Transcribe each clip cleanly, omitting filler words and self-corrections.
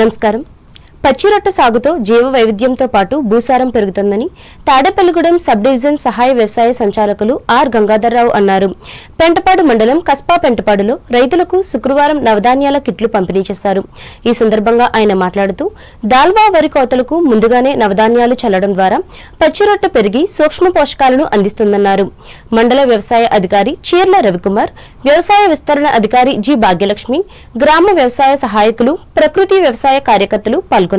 నమస్కారం. పచ్చిరొట్ట సాగుతో జీవ వైవిధ్యంతో పాటు భూసారం పెరుగుతుందని తాడేపల్లిగూడెం సబ్ డివిజన్ సహాయ వ్యవసాయ సంచాలకులు ఆర్ గంగాధర్రావు అన్నారు. పెంటపాడు మండలం కస్పా పెంటపాడులో రైతులకు శుక్రవారం నవధాన్యాల కిట్లు పంపిణీ చేశారు. ఈ సందర్భంగా ఆయన మాట్లాడుతూ దాల్వా వరి కోతలకు ముందుగానే నవధాన్యాలు చల్లడం ద్వారా పచ్చిరొట్ట పెరిగి సూక్ష్మ పోషకాలను అందిస్తుందన్నారు. మండల వ్యవసాయ అధికారి చీర్ల రవికుమార్, వ్యవసాయ విస్తరణ అధికారి జి భాగ్యలక్ష్మి, గ్రామ వ్యవసాయ సహాయకులు, ప్రకృతి వ్యవసాయ కార్యకర్తలు పాల్గొన్నారు.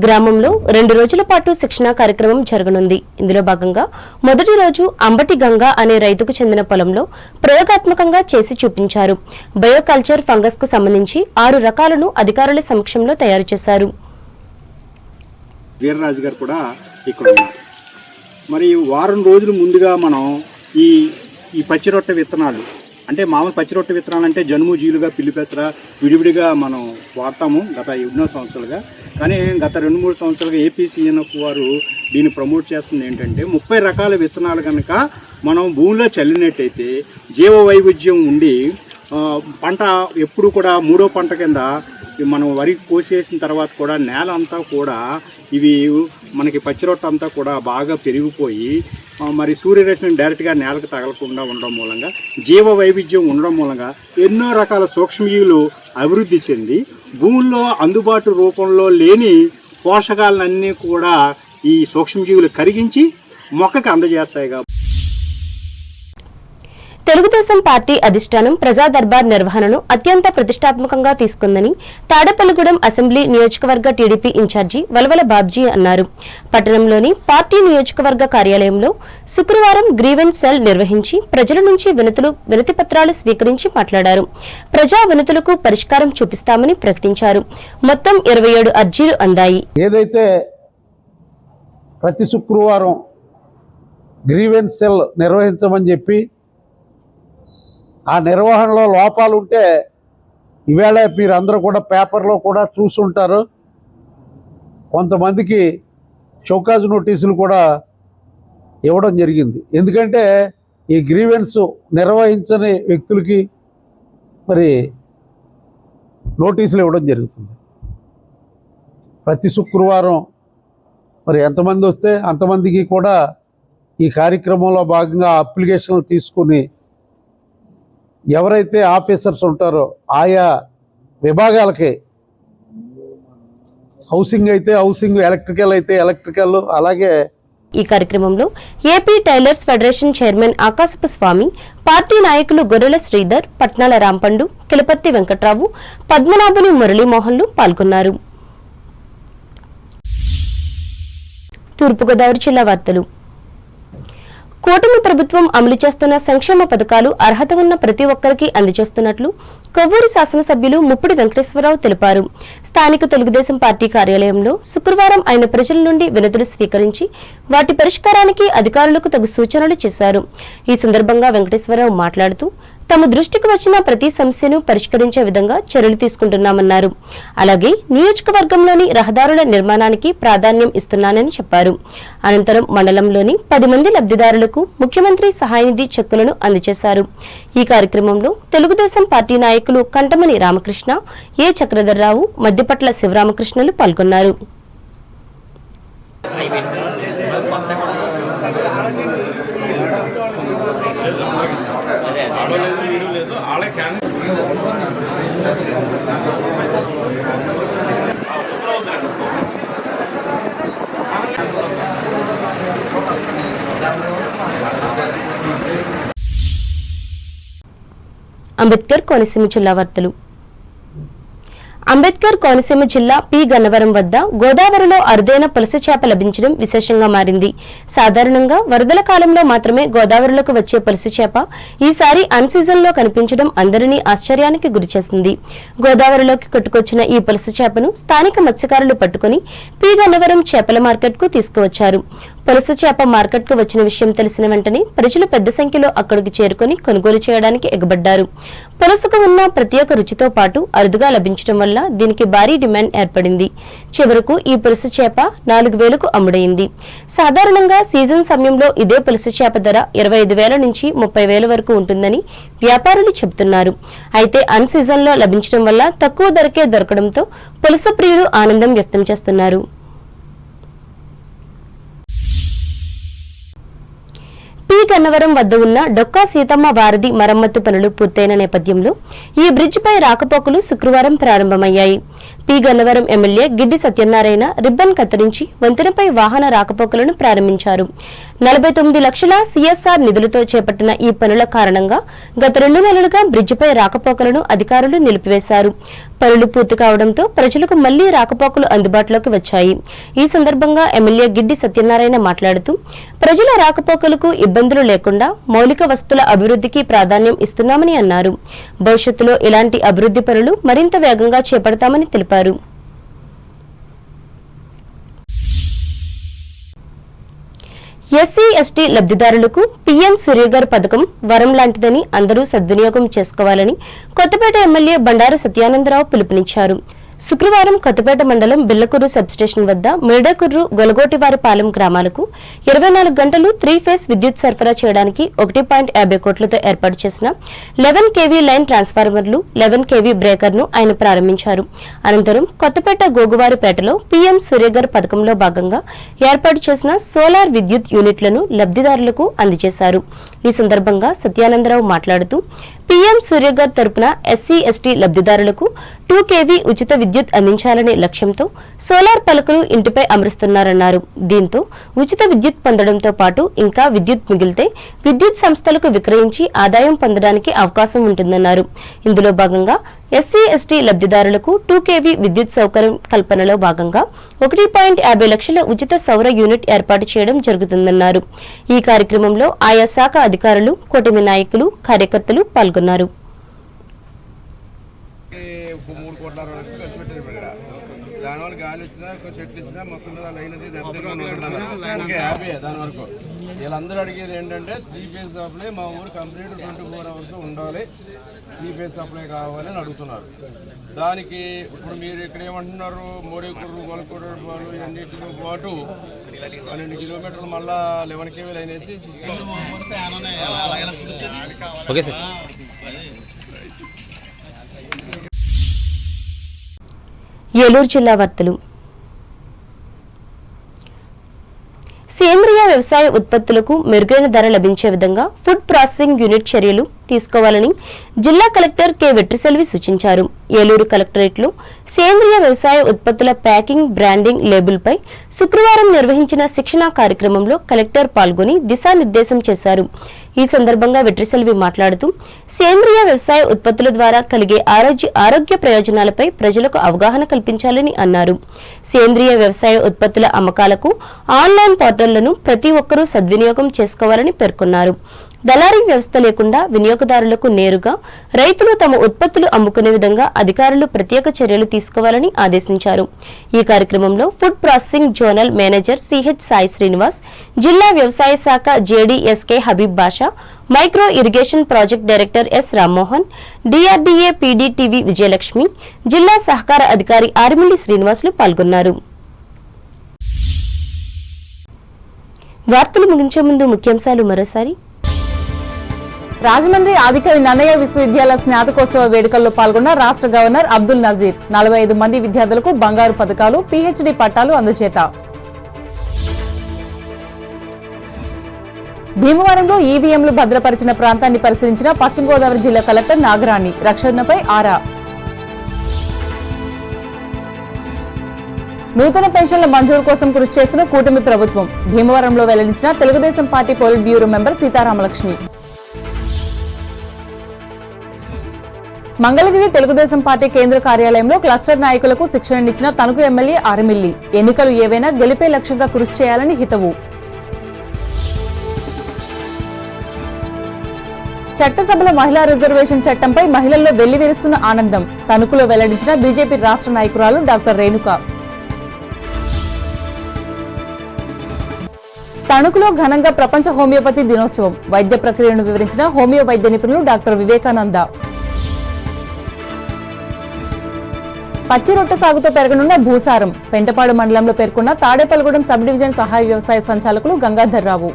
గ్రామంలో 2 రోజుల పాటు శిక్షణా కార్యక్రమం జరగనుంది. ఇందులో భాగంగా మొదటి రోజు అంబటి గంగా అనే రైతుకు చెందిన పొలంలో ప్రయోగాత్మకంగా చేసి చూపించారు. బయోకల్చర్ ఫంగస్ కు సంబంధించి 6 రకాలను అధికారుల సమక్షంలో తయారు చేశారు. వీర్రాజు గారు కూడా ఇక్కడ ఉన్నారు. మరి వారం రోజుల ముందుగా మనం ఈ పచ్చిరొట్ట విత్తనాలు అంటే మామూలు పచ్చిరొట్ట విత్తనాలు అంటే జనుము, జీలుగా, పిల్లి పెసర విడివిడిగా మనం వాడతాము గత ఎన్నో సంవత్సరాలుగా. కానీ గత 2-3 సంవత్సరాలుగా ఏపీసీఎన్ఎఫ్ వారు దీన్ని ప్రమోట్ చేస్తుంది ఏంటంటే 30 రకాల విత్తనాలు కనుక మనం భూమిలో చల్లినట్టయితే జీవ వైవిధ్యం ఉండి పంట ఎప్పుడు కూడా 3వ పంట కింద మనం వరి కోసేసిన తర్వాత కూడా నేల అంతా కూడా ఇవి మనకి పచ్చిరొట్ట అంతా కూడా బాగా పెరిగిపోయి మరి సూర్యరశ్మి డైరెక్ట్గా నేలకు తగలకుండా ఉండడం మూలంగా జీవ వైవిధ్యం ఉండడం మూలంగా ఎన్నో రకాల సూక్ష్మజీవులు అభివృద్ధి చెంది భూముల్లో అందుబాటు రూపంలో లేని పోషకాలన్నీ కూడా ఈ సూక్ష్మజీవులు కరిగించి మొక్కకి అందజేస్తాయి. కాబట్టి తెలుగుదేశం పార్టీ అధిష్టానం ప్రజా దర్బార్ నిర్వహణను అత్యంత ప్రతిష్టాత్మకంగా తీసుకుందని తాడేపల్లిగూడెం అసెంబ్లీ నియోజకవర్గ టీడీపీ ఇన్ఛార్జి వలవల బాబ్జీ అన్నారు. పట్టణంలోని పార్టీ నియోజకవర్గ కార్యాలయంలో శుక్రవారం గ్రీవెన్స్ సెల్ నిర్వహించి ప్రజల నుంచి వినతి పత్రాలు స్వీకరించి మాట్లాడారు. ప్రజా వినతులకు పరిష్కారం చూపిస్తామని ప్రకటించారు. మొత్తం 27 అర్జీలు అందాయి. ఏదైతే ప్రతి శుక్రవారం గ్రీవెన్స్ సెల్ నిర్వహించమని చెప్పి ఆ నిర్వహణలో లోపాలుంటే ఈవేళ మీరందరూ కూడా పేపర్లో కూడా చూసుంటారు. కొంతమందికి షోకాజ్ నోటీసులు కూడా ఇవ్వడం జరిగింది. ఎందుకంటే ఈ గ్రీవెన్స్ నిర్వహించని వ్యక్తులకి మరి నోటీసులు ఇవ్వడం జరుగుతుంది. ప్రతి శుక్రవారం మరి ఎంతమంది వస్తే అంతమందికి కూడా ఈ కార్యక్రమంలో భాగంగా అప్లికేషన్లు తీసుకుని ఎవరైతే ఆఫీసర్స్ ఉంటారో ఆయా విభాగాలకి హౌసింగ్ అయితే హౌసింగ్, ఎలక్ట్రికల్ అయితే ఎలక్ట్రికల్, అలాగే ఈ కార్యక్రమంలో ఏపీ టైలర్స్ ఫెడరేషన్ చైర్మన్ ఆకాశపు స్వామి, పార్టీ నాయకులు గొర్రెల శ్రీధర్, పట్నాల రాంపండు, కిలపర్తి వెంకట్రావు, పద్మనాభుని మురళీమోహన్లు పాల్గొన్నారు. తూర్పుగోదావరి జిల్లా వార్తలు. కూటమి ప్రభుత్వం అమలు చేస్తున్న సంక్షేమ పథకాలు అర్హత ఉన్న ప్రతి ఒక్కరికి అందజేస్తున్నట్లు కొవ్వూరు శాసనసభ్యులు ముప్పిడి వెంకటేశ్వరరావు తెలిపారు. స్థానిక తెలుగుదేశం పార్టీ కార్యాలయంలో శుక్రవారం ఆయన ప్రజల నుండి వినతులు స్వీకరించి వాటి పరిష్కారానికి అధికారులకు తగు సూచనలు చేశారు. ఈ సందర్భంగా వెంకటేశ్వరరావు మాట్లాడుతూ తమ దృష్టికి వచ్చిన ప్రతి సమస్యను పరిష్కరించే విధంగా చర్యలు తీసుకుంటున్నామన్నారు. అలాగే నియోజకవర్గంలోని రహదారుల నిర్మాణానికి ప్రాధాన్యం ఇస్తున్నానని చెప్పారు. అనంతరం మండలంలోని 10 మంది లబ్దిదారులకు ముఖ్యమంత్రి సహాయనిధి చెక్కులను అందజేశారు. ఈ కార్యక్రమంలో తెలుగుదేశం పార్టీ నాయకులు కంటమని రామకృష్ణ, ఏ చక్రధర్రావు, మద్దిపట్ల శివరామకృష్ణలు పాల్గొన్నారు. అంబేద్కర్ కోనసీమ జిల్లా వార్తలు. అంబేద్కర్ కోనసీమ జిల్లా పి గన్నవరం వద్ద గోదావరిలో అరుదైన పులస చేప లభించడం విశేషంగా మారింది. సాధారణంగా వరదల కాలంలో మాత్రమే గోదావరిలోకి వచ్చే పులస చేప ఈసారి అన్ సీజన్ లో కనిపించడం అందరినీ ఆశ్చర్యానికి గురిచేసింది. గోదావరిలోకి కొట్టుకొచ్చిన ఈ పులస చేపను స్థానిక మత్స్యకారులు పట్టుకుని పి గన్నవరం చేపల మార్కెట్ కు తీసుకువచ్చారు. పులస చేప మార్కెట్కు వచ్చిన విషయం తెలిసిన వెంటనే ప్రజలు పెద్ద సంఖ్యలో అక్కడికి చేరుకుని కొనుగోలు చేయడానికి ఎగబడ్డారు. పులసకు ఉన్న ప్రత్యేక రుచితో పాటు అరుదుగా లభించడం వల్ల దీనికి భారీ డిమాండ్ ఏర్పడింది. చివరకు ఈ పులస చేప 4,000కు అమ్ముడైంది. సాధారణంగా సీజన్ సమయంలో ఇదే పులస చేప ధర 25,000 నుంచి 30,000 వరకు ఉంటుందని వ్యాపారులు చెబుతున్నారు. అయితే అన్ సీజన్లో లభించడం వల్ల తక్కువ ధరకే దొరకడంతో పులస ప్రియులు ఆనందం వ్యక్తం చేస్తున్నారు. పి గన్నవరం వద్ద ఉన్న డొక్కా సీతమ్మ వారధి మరమ్మతు పనులు పూర్తయిన నేపథ్యంలో ఈ బ్రిడ్జిపై రాకపోకలు శుక్రవారం ప్రారంభమయ్యాయి. P Gannavaram MLA Giddi Satyanarayana ribbon కత్తిరించి వంతెనపై వాహన రాకపోకలను ప్రారంభించారు. 49 లక్షల సిఎస్ఆర్ నిధులతో చేపట్టిన ఈ పనుల కారణంగా గత 2 నెలలుగా బ్రిడ్జిపై రాకపోకలను అధికారులు నిలిపివేశారు. పనులు పూర్తి కావడంతో ప్రజలకు మళ్లీ రాకపోకలు అందుబాటులోకి వచ్చాయి. ఈ సందర్భంగా ఎమ్మెల్యే గిడ్డి సత్యనారాయణ మాట్లాడుతూ ప్రజల రాకపోకలకు ఇబ్బందులు లేకుండా మౌలిక వస్తువుల అభివృద్ధికి ప్రాధాన్యం ఇస్తున్నామని అన్నారు. భవిష్యత్తులో ఇలాంటి అభివృద్ధి పనులు మరింత వేగంగా చేపడతామని తెలిపారు. ఎస్సీ ఎస్టీ లబ్ధిదారులకు పీఎం సూర్యఘర్ పథకం వరం లాంటిదని అందరూ సద్వినియోగం చేసుకోవాలని కొత్తపేట ఎమ్మెల్యే బండారు సత్యానందరావు పిలుపునిచ్చారు. శుక్రవారం కొత్తపేట మండలం బిల్లకుర్రు సబ్స్టేషన్ వద్ద మేడకుర్రు గొలగోటివారిపాలెం గ్రామాలకు 24 గంటలు 3-ఫేజ్ విద్యుత్ సరఫరా చేయడానికి 1.50 కోట్లతో ఏర్పాటు చేసిన 11 kV లైన్ ట్రాన్స్ఫార్మర్లు 11 kV బ్రేకర్ను ఆయన ప్రారంభించారు. అనంతరం కొత్తపేట గోగువారిపేటలో పీఎం సూర్యఘర్ పథకంలో భాగంగా ఏర్పాటు చేసిన సోలార్ విద్యుత్ యూనిట్లను లబ్ధిదారులకు అందజేశారు. ఈ సందర్భంగా సత్యానందరావు మాట్లాడుతూ పీఎం సూర్యఘర్ తరపున ఎస్సీ ఎస్టీ లబ్ధిదారులకు 2 kV ఉచిత విద్యుత్ అందించాలనే లక్ష్యంతో సోలార్ పలకలు ఇంటిపై అమరుస్తున్నారన్నారు. దీంతో ఉచిత విద్యుత్ పొందడంతో పాటు ఇంకా విద్యుత్ మిగిలితే విద్యుత్ సంస్థలకు విక్రయించి ఆదాయం పొందడానికి అవకాశం ఉంటుందన్నారు. ఇందులో భాగంగా ఎస్సీ ఎస్టీ లబ్ధిదారులకు 2 kV విద్యుత్ సౌకర్యం కల్పనలో భాగంగా 1.50 లక్షల ఉచిత సౌర యూనిట్ ఏర్పాటు చేయడం జరుగుతుందన్నారు. ఈ కార్యక్రమంలో ఆయా శాఖ అధికారులు, కూటమి నాయకులు, కార్యకర్తలు పాల్గొన్నారు. దానివల్ల గాలి వచ్చినా చెట్లు ఇచ్చినా మొత్తం అయినది హ్యాపీ. దాని వరకు వీళ్ళందరూ అడిగేది ఏంటంటే 3-ఫేజ్ సప్లై మా ఊరు కంప్లీట్ 24 hours ఉండాలి, 3-ఫేజ్ సప్లై కావాలి అని అడుగుతున్నారు. దానికి ఇప్పుడు మీరు ఇక్కడ ఏమంటున్నారు, మోరేకుర్రు గొలకూరు ఇవన్నిటితో పాటు 12 కిలోమీటర్లు మళ్ళా 11 kV అనేసి ఓకే సార్. ఏలూరు జిల్లా వార్తలు. సేంద్రియ వ్యవసాయ ఉత్పత్తులకు మెరుగైన ధర లభించే విధంగా ఫుడ్ ప్రాసెసింగ్ యూనిట్ చర్యలు తీసుకోవాలని జిల్లా కలెక్టర్ కె వెట్రిసెల్వి సూచించారు. ఏలూరు కలెక్టరేట్లో సేంద్రియ వ్యవసాయ ఉత్పత్తుల ప్యాకింగ్, బ్రాండింగ్, లేబుల్పై శుక్రవారం నిర్వహించిన శిక్షణా కార్యక్రమంలో కలెక్టర్ పాల్గొని దిశానిర్దేశం చేశారు. ఈ సందర్భంగా వెట్రిసెల్వి మాట్లాడుతూ సేంద్రియ వ్యవసాయ ఉత్పత్తుల ద్వారా కలిగే ఆరోగ్య ప్రయోజనాలపై ప్రజలకు అవగాహన కల్పించాలని అన్నారు. సేంద్రియ వ్యవసాయ ఉత్పత్తుల అమ్మకాలకు ఆన్లైన్ పోర్టళ్లను ప్రతి ఒక్కరూ సద్వినియోగం చేసుకోవాలని పేర్కొన్నారు. దళారీ వ్యవస్థ లేకుండా వినియోగదారులకు నేరుగా రైతులు తమ ఉత్పత్తులు అమ్ముకునే విధంగా అధికారులు ప్రత్యేక చర్యలు తీసుకోవాలని ఆదేశించారు. ఈ కార్యక్రమంలో food processing zonal manager CH Sai Srinivas, జిల్లా వ్యవసాయ శాఖ JDSK Habib Basha, micro irrigation project director S Rammohan, DRDA PDTV Vijayalakshmi, జిల్లా సహకార అధికారి ఆర్మిల్లి శ్రీనివాసులు పాల్గొన్నారు. వార్తలు ముగించే ముందు ముఖ్యాంశాలు మరోసారి. రాజమండ్రి ఆదికవి నన్నయ్య విశ్వవిద్యాలయ స్నాతకోత్సవ వేడుకల్లో పాల్గొన్న రాష్ట్ర గవర్నర్ అబ్దుల్ నజీర్. 45 మంది విద్యార్థులకు బంగారు పథకాలు, పీహెచ్డీ పట్టాలు అందజేత. భీమవరంలో ఈవీఎంలు భద్రపరిచిన ప్రాంతాన్ని పరిశీలించిన పశ్చిమ గోదావరి జిల్లా కలెక్టర్ నాగరాణి. రక్షణపై ఆరా. నూతన పెన్షన్ల మంజూరు కోసం కృషి చేస్తున్న కూటమి ప్రభుత్వం. భీమవరంలో వెల్లడించిన Telugu Desam party polit bureau member Seetharamalakshmi. Mangalagiri Telugu Desam party కేంద్ర కార్యాలయంలో క్లస్టర్ నాయకులకు శిక్షణనిచ్చిన తణుకు ఎమ్మెల్యే ఆర్మిల్లి. ఎన్నికలు ఏవైనా గెలిపే లక్ష్యంగా కృషి చేయాలని హితవు. చట్టసభల మహిళా రిజర్వేషన్ చట్టంపై మహిళల్లో వెల్లివిరుస్తున్న ఆనందం. తణుకులో వెల్లడించిన బీజేపీ రాష్ట్ర నాయకురాలు డాక్టర్ రేణుక. తణుకులో ఘనంగా ప్రపంచ హోమియోపతి దినోత్సవం. వైద్య ప్రక్రియను వివరించిన హోమియో వైద్య నిపుణులు డాక్టర్ వివేకానంద. పచ్చి రొట్టె సాగుతో పెరగనున్న భూసారం. పెంటపాడు మండలంలో పేర్కొన్న తాడేపల్లిగూడెం సబ్ డివిజన్ సహాయ వ్యవసాయ సంచాలకులు గంగాధర్రావు.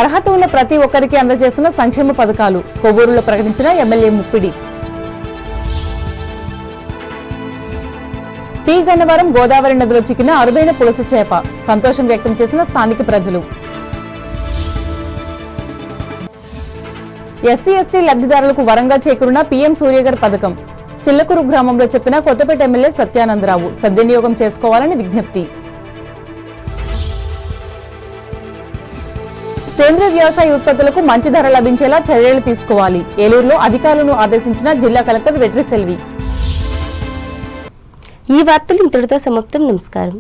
అర్హత ఉన్న ప్రతి ఒక్కరికి అందజేస్తున్న సంక్షేమ పథకాలు. కొవ్వూరులో ప్రకటించిన ఎమ్మెల్యే ముప్పిడి. పి గన్నవరం గోదావరి నదిలో చిక్కిన అరుదైన పులస చేప. సంతోషం వ్యక్తం చేసిన స్థానిక ప్రజలు. ఎస్సీ ఎస్టీ లబ్ధిదారులకు వరంగా చేకూరిన పీఎం సూర్యగర్ పథకం. చిల్లకూరు గ్రామంలో చెప్పిన కొత్తపేట ఎమ్మెల్యే సత్యానందరావు సద్వినియోగం చేసుకోవాలని విజ్ఞప్తి. సేంద్రీయ వ్యవసాయ ఉత్పత్తులకు మంచి ధర లభించేలా చర్యలు తీసుకోవాలి. ఏలూరులో అధికారులను ఆదేశించిన జిల్లా కలెక్టర్ వెట్రిసెల్వి. ఈ వార్తలు ఇంతటితో సమాప్తం. నమస్కారం.